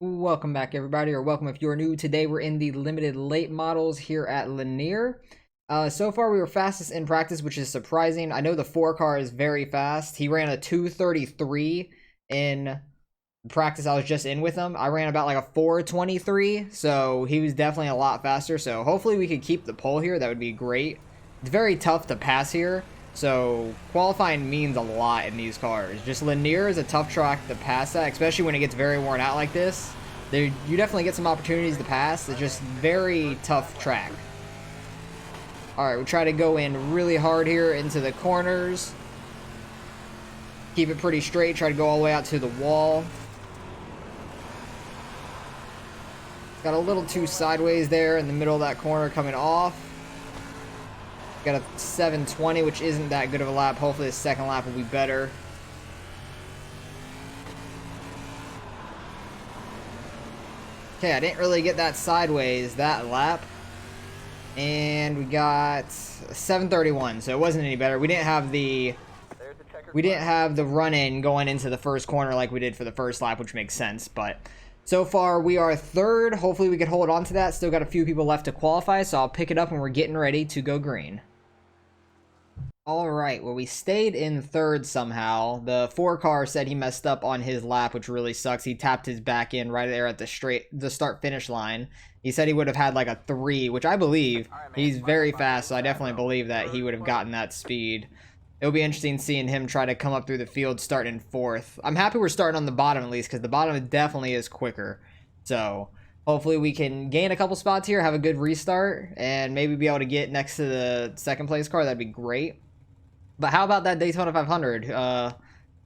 Welcome back, everybody, or welcome if you're new. Today we're in the limited late models here at Lanier. So far we were fastest in practice, which is surprising. I know the 4 car is very fast. He ran a 2:33 in practice I was just in with him. I ran about like a 4:23, so he was definitely a lot faster. So hopefully we could keep the pole here. That would be great. It's very tough to pass here, so qualifying means a lot in these cars. Just Lanier is a tough track to pass at, especially when it gets very worn out like this. You definitely get some opportunities to pass. It's just very tough track. Alright, we try to go in really hard here into the corners. Keep it pretty straight. Try to go all the way out to the wall. Got a little too sideways there in the middle of that corner coming off. Got a 720, which isn't that good of a lap. Hopefully the second lap will be better. Okay, I didn't really get that sideways that lap. And we got 731, so it wasn't any better. We didn't have the run-in going into the first corner like we did for the first lap, which makes sense. But so far we are third. Hopefully we can hold on to that. Still got a few people left to qualify, so I'll pick it up when we're getting ready to go green. Alright, well, we stayed in third somehow. The 4 car said he messed up on his lap, which really sucks. He tapped his back end right there at the start-finish line. He said he would have had like a 3, which I believe. He's very fast, so I definitely believe that he would have gotten that speed. It'll be interesting seeing him try to come up through the field starting in 4th. I'm happy we're starting on the bottom at least, because the bottom definitely is quicker. So hopefully we can gain a couple spots here, have a good restart, and maybe be able to get next to the second place car. That'd be great. But how about that Daytona 500?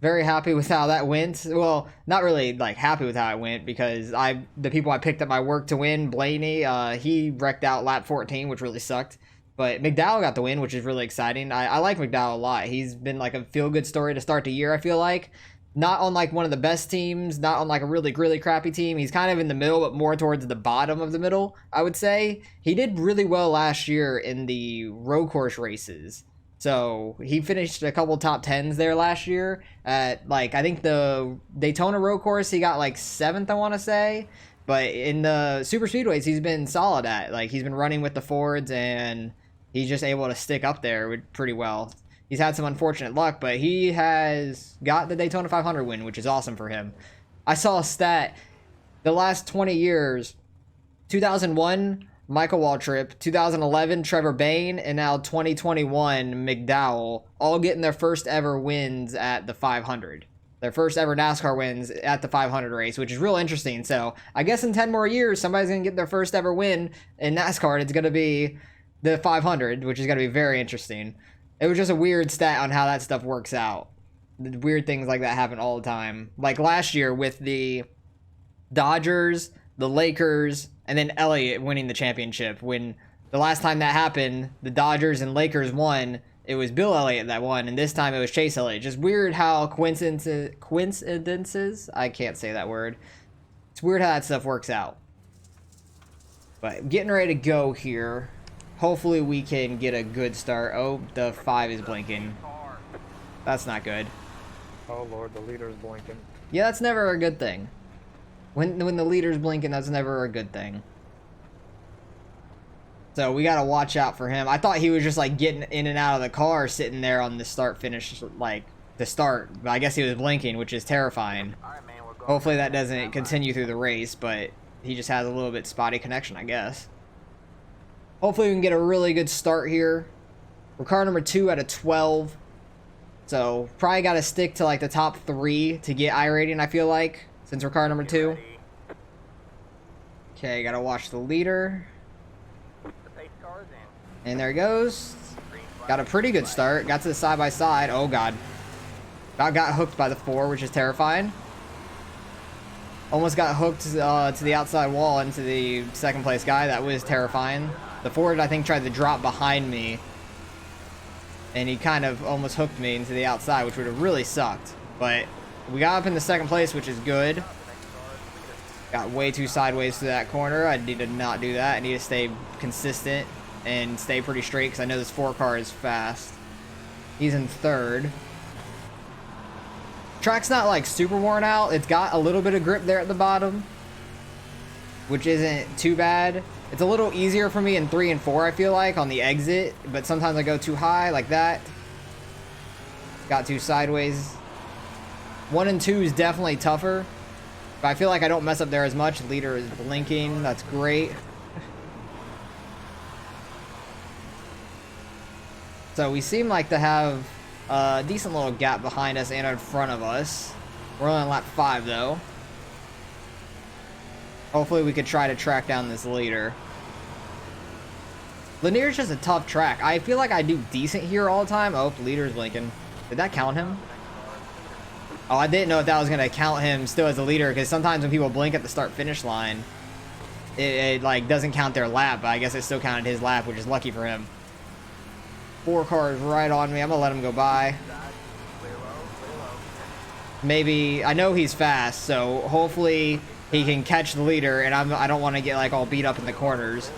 Very happy with how that went. Well, not really like happy with how it went, because the people I picked at my work to win, Blaney, he wrecked out lap 14, which really sucked. But McDowell got the win, which is really exciting. I like McDowell a lot. He's been like a feel-good story to start the year, I feel like. Not on like one of the best teams, not on like a really, really crappy team. He's kind of in the middle, but more towards the bottom of the middle, I would say. He did really well last year in the road course races. So he finished a couple top 10s there last year at like, I think the Daytona road course, he got like 7th, I want to say. But in the super speedways, he's been solid at. Like, he's been running with the Fords, and he's just able to stick up there pretty well. He's had some unfortunate luck, but he has got the Daytona 500 win, which is awesome for him. I saw a stat, the last 20 years, 2001, Michael Waltrip, 2011, Trevor Bayne, and now 2021, McDowell, all getting their first ever wins at the 500. Their first ever NASCAR wins at the 500 race, which is real interesting. So I guess in 10 more years, somebody's going to get their first ever win in NASCAR, and it's going to be the 500, which is going to be very interesting. It was just a weird stat on how that stuff works out. Weird things like that happen all the time. Like last year with the Dodgers, the Lakers, and then Elliott winning the championship. When the last time that happened, the Dodgers and Lakers won, it was Bill Elliott that won, and this time it was Chase Elliott. Just weird how coincidences, I can't say that word. It's weird how that stuff works out. But getting ready to go here. Hopefully we can get a good start. Oh, the 5 is blinking. That's not good. Oh lord, the leader is blinking. Yeah, that's never a good thing. When the leader's blinking, that's never a good thing. So we gotta watch out for him. I thought he was just like getting in and out of the car, sitting there on the start-finish, like the start. But I guess he was blinking, which is terrifying. Hopefully that doesn't continue through the race, but he just has a little bit spotty connection, I guess. Hopefully we can get a really good start here. We're car number 2 out of 12. So probably got to stick to like the top 3 to get iRating, I feel like, since we're car number 2. Okay, got to watch the leader. And there he goes. Got a pretty good start. Got to the side-by-side. Oh, God. Got hooked by the 4, which is terrifying. Almost got hooked to the outside wall into the second place guy. That was terrifying. The Ford, I think, tried to drop behind me. And he kind of almost hooked me into the outside, which would have really sucked. But we got up in the second place, which is good. Got way too sideways to that corner. I need to not do that. I need to stay consistent and stay pretty straight, because I know this 4 car is fast. He's in 3rd. Track's not like super worn out. It's got a little bit of grip there at the bottom. which isn't too bad. It's a little easier for me in 3 and 4, I feel like, on the exit, but sometimes I go too high like that. Got too sideways. 1 and 2 is definitely tougher, but I feel like I don't mess up there as much. Leader is blinking. That's great. So we seem like to have a decent little gap behind us and in front of us. We're only on lap 5 though. Hopefully we could try to track down this leader. Lanier's just a tough track. I feel like I do decent here all the time. Oh, the leader's blinking. Did that count him? Oh, I didn't know if that was gonna count him still as a leader, because sometimes when people blink at the start-finish line, it like doesn't count their lap, but I guess it still counted his lap, which is lucky for him. 4 cars right on me. I'm gonna let him go by. Maybe, I know he's fast, so hopefully he can catch the leader, and I don't want to get like all beat up in the corners.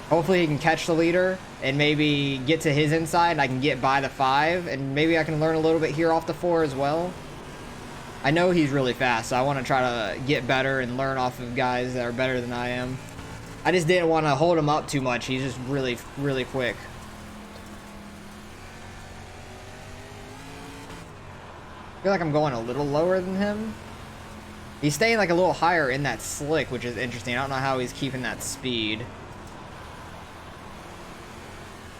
Hopefully he can catch the leader and maybe get to his inside, and I can get by the 5, and maybe I can learn a little bit here off the 4 as well. I know he's really fast, so I want to try to get better and learn off of guys that are better than I am. I just didn't want to hold him up too much. He's just really, really quick. I feel like I'm going a little lower than him. He's staying like a little higher in that slick, which is interesting. I don't know how he's keeping that speed.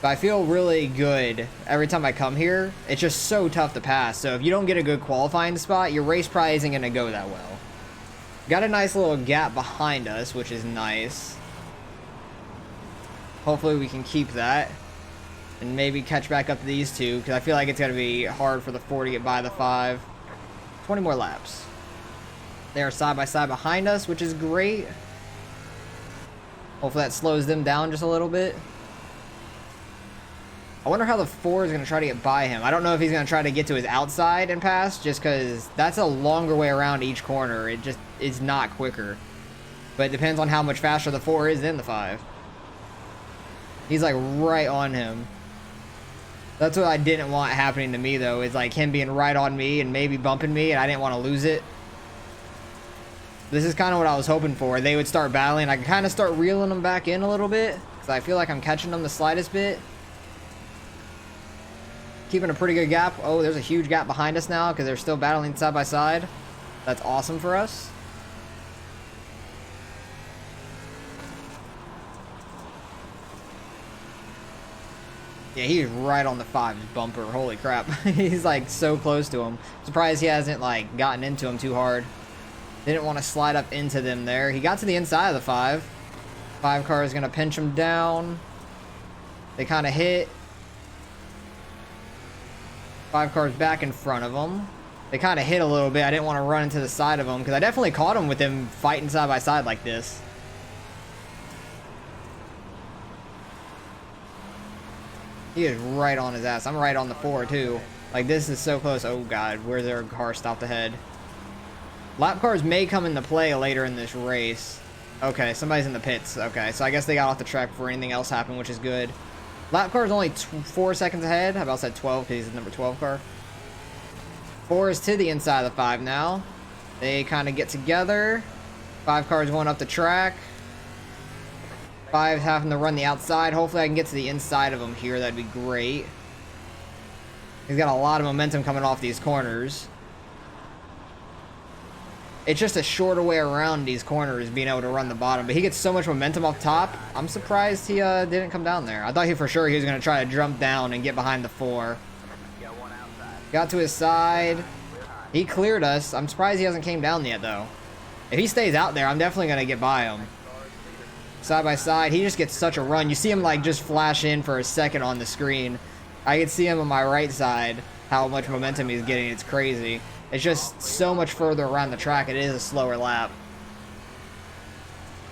But I feel really good every time I come here. It's just so tough to pass. So if you don't get a good qualifying spot, your race probably isn't going to go that well. Got a nice little gap behind us, which is nice. Hopefully we can keep that. And maybe catch back up to these two, because I feel like it's going to be hard for the 4 to get by the 5. 20 more laps. They are side by side behind us, which is great. Hopefully that slows them down just a little bit. I wonder how the 4 is going to try to get by him. I don't know if he's going to try to get to his outside and pass, just because that's a longer way around each corner. It just is not quicker. But it depends on how much faster the 4 is than the 5. He's like right on him. That's what I didn't want happening to me, though, is like him being right on me and maybe bumping me, and I didn't want to lose it. This is kind of what I was hoping for. They would start battling. I can kind of start reeling them back in a little bit, because I feel like I'm catching them the slightest bit. Keeping a pretty good gap. Oh, there's a huge gap behind us now, because they're still battling side by side. That's awesome for us. Yeah, he's right on the 5's bumper. Holy crap. He's like so close to him. Surprised he hasn't like gotten into him too hard. Didn't want to slide up into them there. He got to the inside of the 5. 5 car is going to pinch him down. They kind of hit. 5 cars back in front of him. They kind of hit a little bit. I didn't want to run into the side of him, because I definitely caught him with them fighting side by side like this. He is right on his ass. I'm right on the 4 too. Like, this is so close. Oh god, where's their car stopped ahead? Lap cars may come into play later in this race. Okay, somebody's in the pits. Okay, so I guess they got off the track before anything else happened, which is good. Lap car is only 4 seconds ahead. I about said 12 because he's the number 12 car. 4 is to the inside of the 5 now. They kind of get together. 5 cars going up the track. 5 having to run the outside. Hopefully I can get to the inside of him here. That'd be great. He's got a lot of momentum coming off these corners. It's just a shorter way around these corners, being able to run the bottom. But he gets so much momentum up top. I'm surprised he didn't come down there. I thought for sure he was going to try to jump down and get behind the 4. Got to his side. He cleared us. I'm surprised he hasn't came down yet, though. If he stays out there, I'm definitely going to get by him. Side by side, he just gets such a run. You see him like just flash in for a second on the screen. I can see him on my right side, how much momentum he's getting. It's crazy. It's just so much further around the track. It is a slower lap.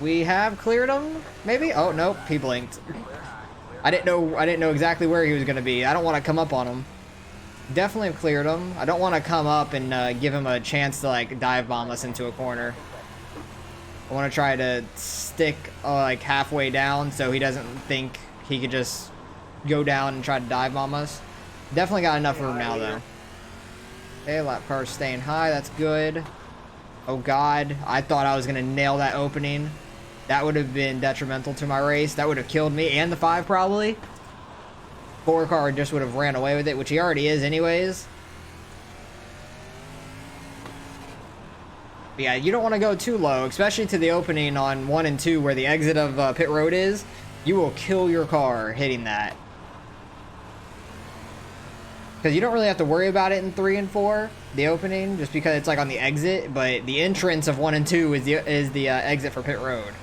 We have cleared him, maybe? Oh, nope, he blinked. I didn't know exactly where he was going to be. I don't want to come up on him. Definitely have cleared him. I don't want to come up and give him a chance to like dive bomb us into a corner. I want to try to stick like halfway down so he doesn't think he could just go down and try to dive bomb us. Definitely got enough room now though. Okay, lap car's staying high. That's good. Oh god, I thought I was gonna nail that opening. That would have been detrimental to my race. That would have killed me and the 5 probably. 4 car just would have ran away with it, which he already is anyways. But yeah, you don't want to go too low, especially to the opening on 1 and 2 where the exit of pit road is. You will kill your car hitting that. Because you don't really have to worry about it in 3 and 4, the opening, just because it's like on the exit, but the entrance of 1 and 2 is the exit for pit road.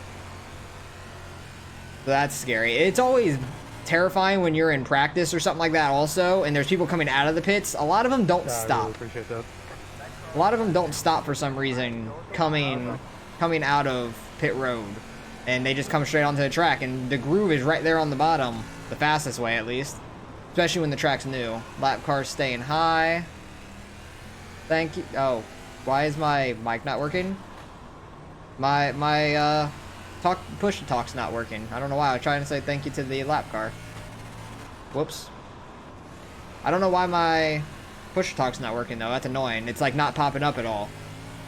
So that's scary. It's always terrifying when you're in practice or something like that also, and there's people coming out of the pits. A lot of them don't stop. I really appreciate that. A lot of them don't stop for some reason coming out of pit road, and they just come straight onto the track, and the groove is right there on the bottom, the fastest way at least, especially when the track's new. Lap cars staying high. Thank you. Oh, why is my mic not working? My push to talk's not working. I don't know why. I was trying to say thank you to the lap car. Whoops. I don't know why my push to talk's not working though. That's annoying. It's like not popping up at all.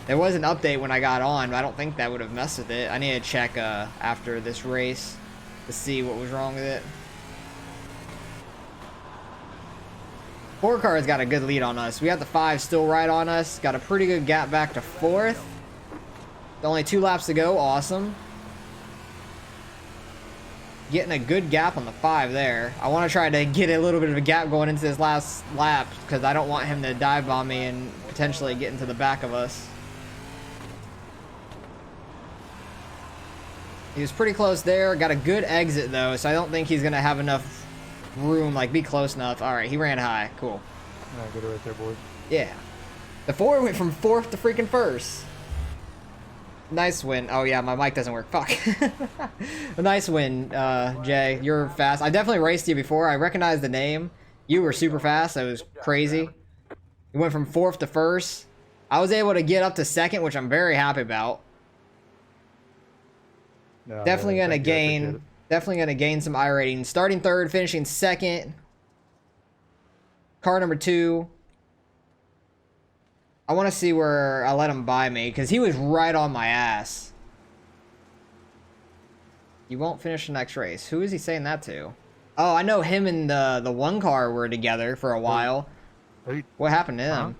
There was an update when I got on, but I don't think that would have messed with it. I need to check after this race to see what was wrong with it. 4 car's got a good lead on us. We got the 5 still right on us. Got a pretty good gap back to 4th. Only 2 laps to go. Awesome. Getting a good gap on the 5 there. I want to try to get a little bit of a gap going into this last lap because I don't want him to dive bomb me and potentially get into the back of us. He was pretty close there. Got a good exit though, so I don't think he's going to have enough room, like be close enough. Alright, he ran high. Cool. Alright, good right there, boys. Yeah. The 4 went from 4th to freaking 1st. Nice win. Oh yeah, my mic doesn't work. Fuck. A nice win, Jay. You're fast. I definitely raced you before. I recognized the name. You were super fast. That was crazy. You went from 4th to 1st. I was able to get up to 2nd, which I'm very happy about. No, Definitely really, gonna thank you, I gain. appreciate it. Definitely gonna gain some iRating. Starting 3rd, finishing 2nd. Car number 2. I want to see where I let him buy me, because he was right on my ass. You won't finish the next race. Who is he saying that to? Oh, I know him and the 1 car were together for a while. What happened to him?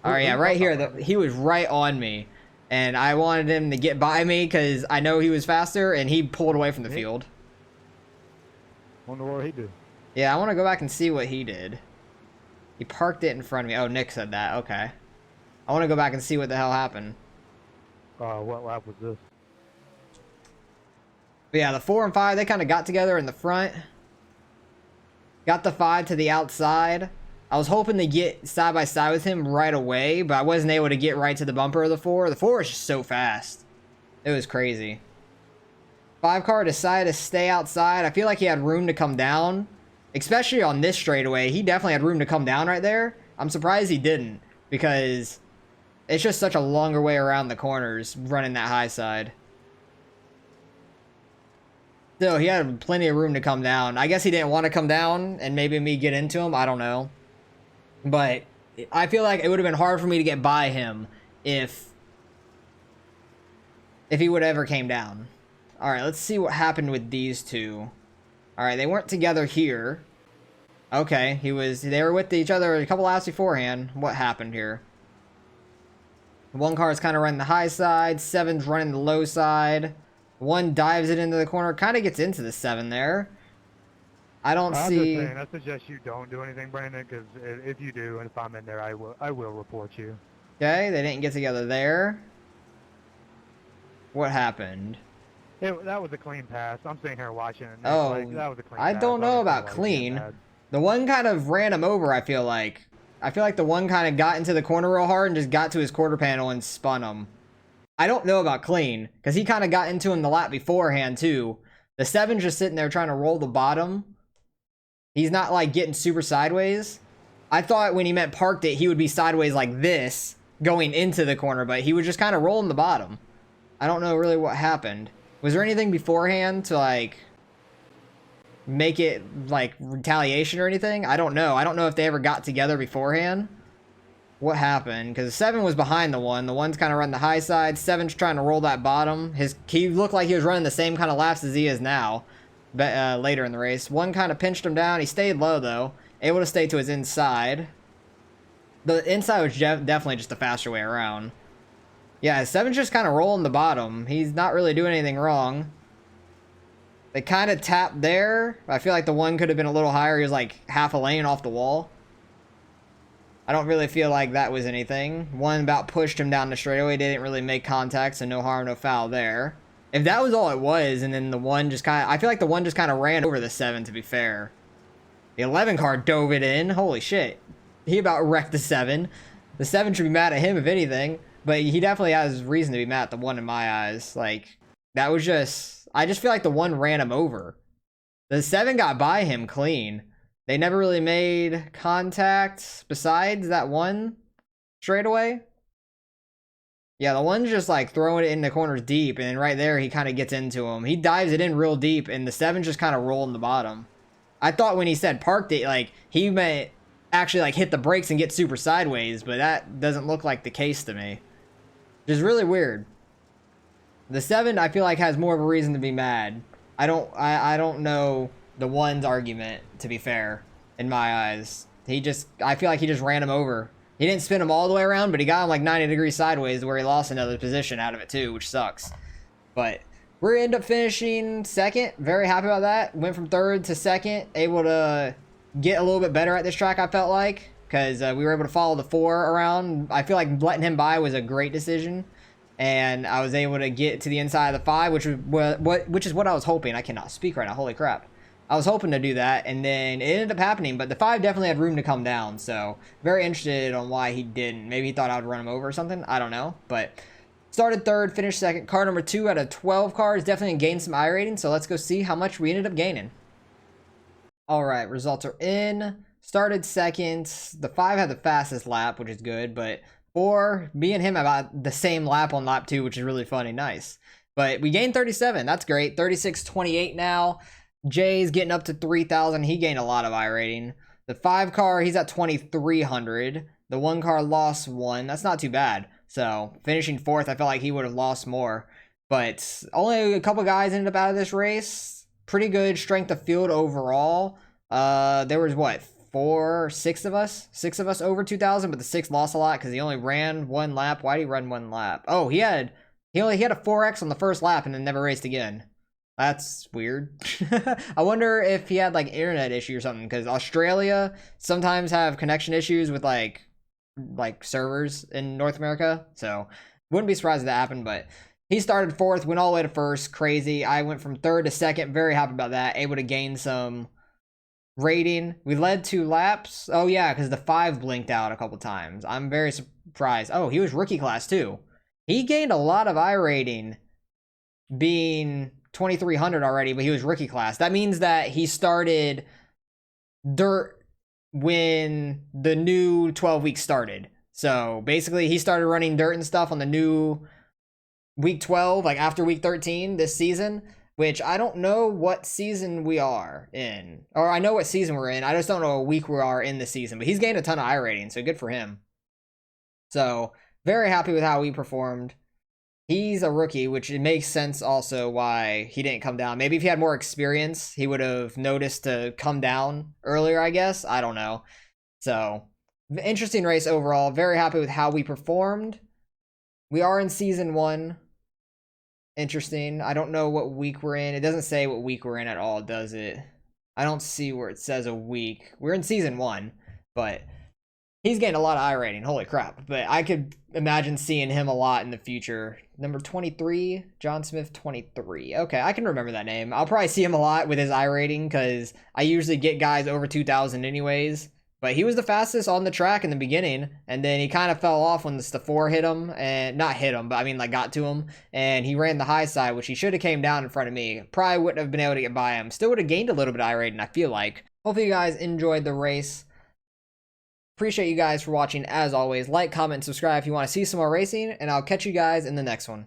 Huh? Oh yeah, right here. He was right on me. And I wanted him to get by me because I know he was faster, and he pulled away from the field. Wonder what he did. Yeah, I want to go back and see what he did. He parked it in front of me. Oh, Nick said that. Okay. I want to go back and see what the hell happened. What lap was this? But yeah, the 4 and 5, they kind of got together in the front. Got the 5 to the outside. I was hoping to get side by side with him right away, but I wasn't able to get right to the bumper of the 4. The 4 is just so fast. It was crazy. 5 car decided to stay outside. I feel like he had room to come down. Especially on this straightaway, he definitely had room to come down right there. I'm surprised he didn't, because it's just such a longer way around the corners running that high side. Still, he had plenty of room to come down. I guess he didn't want to come down and maybe me get into him. I don't know. But I feel like it would have been hard for me to get by him if he would ever came down. All right, let's see what happened with these 2. All right, they weren't together here. Okay, they were with each other a couple laps beforehand. What happened here? 1 car is kind of running the high side. 7's running the low side. 1 dives it into the corner. Kind of gets into the 7 there. I don't see... I suggest you don't do anything, Brandon, because if you do, and if I'm in there, I will report you. Okay, they didn't get together there. What happened? That was a clean pass. I'm sitting here watching it. Oh, like, that was a clean I pass. don't know about clean. The 1 kind of ran him over, I feel like. I feel like the 1 kind of got into the corner real hard and just got to his quarter panel and spun him. I don't know about clean, because he kind of got into him the lap beforehand, too. The 7's just sitting there trying to roll the bottom. He's not, like, getting super sideways. I thought when he meant parked it, he would be sideways like this, going into the corner, but he was just kind of rolling the bottom. I don't know really what happened. Was there anything beforehand to, like, make it, like, retaliation or anything? I don't know. I don't know if they ever got together beforehand. what happened, because 7 was behind the 1. The 1's kind of running the high side. 7's trying to roll that bottom. He looked like he was running the same kind of laps as he is now, but later in the race. 1 kind of pinched him down. He stayed low, though. Able to stay to his inside. The inside was definitely just the faster way around. Yeah, 7's just kind of rolling the bottom. He's not really doing anything wrong. They kind of tapped there. I feel like the 1 could have been a little higher. He was like half a lane off the wall. I don't really feel like that was anything. 1 about pushed him down the straightaway. Didn't really make contact, so no harm, no foul there. If that was all it was, and then the 1 just kind of... I feel like the 1 just kind of ran over the 7, to be fair. The 11 car dove it in. Holy shit. He about wrecked the 7. The 7 should be mad at him, if anything. But he definitely has reason to be mad at the 1 in my eyes. Like, that was just... I just feel like the 1 ran him over. The 7 got by him clean. They never really made contact besides that 1 straightaway. Yeah, the 1's just like throwing it in the corners deep, and right there he kind of gets into him. He dives it in real deep, and the 7's just kind of rolling the bottom. I thought when he said parked it, like, he meant actually like hit the brakes and get super sideways, but that doesn't look like the case to me. Which is really weird. The 7, I feel like, has more of a reason to be mad. I don't know the 1's argument, to be fair, in my eyes. I feel like he just ran him over. He didn't spin him all the way around, but he got him like 90 degrees sideways where he lost another position out of it too, which sucks. But we end up finishing 2nd. Very happy about that. Went from 3rd to 2nd. Able to get a little bit better at this track, I felt like, because we were able to follow the 4 around. I feel like letting him by was a great decision. And I was able to get to the inside of the 5, which is what I was hoping. I cannot speak right now. Holy crap. I was hoping to do that, and then it ended up happening, but the 5 definitely had room to come down, so very interested on why he didn't. Maybe he thought I would run him over or something. I don't know, but started 3rd, finished 2nd. Car number 2 out of 12 cars definitely gained some iRating, so let's go see how much we ended up gaining. All right, results are in. Started 2nd. The 5 had the fastest lap, which is good, but 4, me and him about the same lap on lap 2, which is really funny. Nice. But we gained 37. That's great. 36.28 now. Jay's getting up to 3,000. He gained a lot of iRating. The 5 car, he's at 2,300. The 1 car lost 1. That's not too bad. So finishing 4th, I felt like he would have lost more. But only a couple guys ended up out of this race. Pretty good strength of field overall. There was what, 6 of us? 6 of us over 2,000, but the 6 lost a lot because he only ran 1 lap. Why did he run 1 lap? Oh, he had a 4X on the first lap and then never raced again. That's weird. I wonder if he had like internet issue or something, because Australia sometimes have connection issues with like servers in North America. So wouldn't be surprised if that happened, but he started 4th, went all the way to 1st. Crazy. I went from 3rd to 2nd. Very happy about that. Able to gain some rating. We led 2 laps. Oh yeah, because the 5 blinked out a couple times. I'm very surprised. Oh, he was rookie class too. He gained a lot of iRating being 2,300 already, but he was rookie class. That means that he started dirt when the new 12 weeks started. So basically he started running dirt and stuff on the new week 12, like after week 13 this season, which I don't know what season we are in. Or I know what season we're in. I just don't know what week we are in the season. But he's gained a ton of iRating, so good for him. So very happy with how he performed. He's a rookie, which it makes sense also why he didn't come down. Maybe if he had more experience, he would have noticed to come down earlier, I guess. I don't know. So, interesting race overall. Very happy with how we performed. We are in season 1. Interesting. I don't know what week we're in. It doesn't say what week we're in at all, does it? I don't see where it says a week. We're in season 1, but he's gained a lot of iRating. Holy crap. But I could imagine seeing him a lot in the future. Number 23, John Smith 23. Okay, I can remember that name. I'll probably see him a lot with his iRating because I usually get guys over 2,000 anyways. But he was the fastest on the track in the beginning, and then he kind of fell off when the 4 hit him, and not hit him, but I mean like got to him, and he ran the high side, which he should have came down in front of me. Probably wouldn't have been able to get by him. Still would have gained a little bit of iRating, I feel like. Hopefully you guys enjoyed the race. Appreciate you guys for watching as always. Like, comment, and subscribe if you want to see some more racing, and I'll catch you guys in the next one.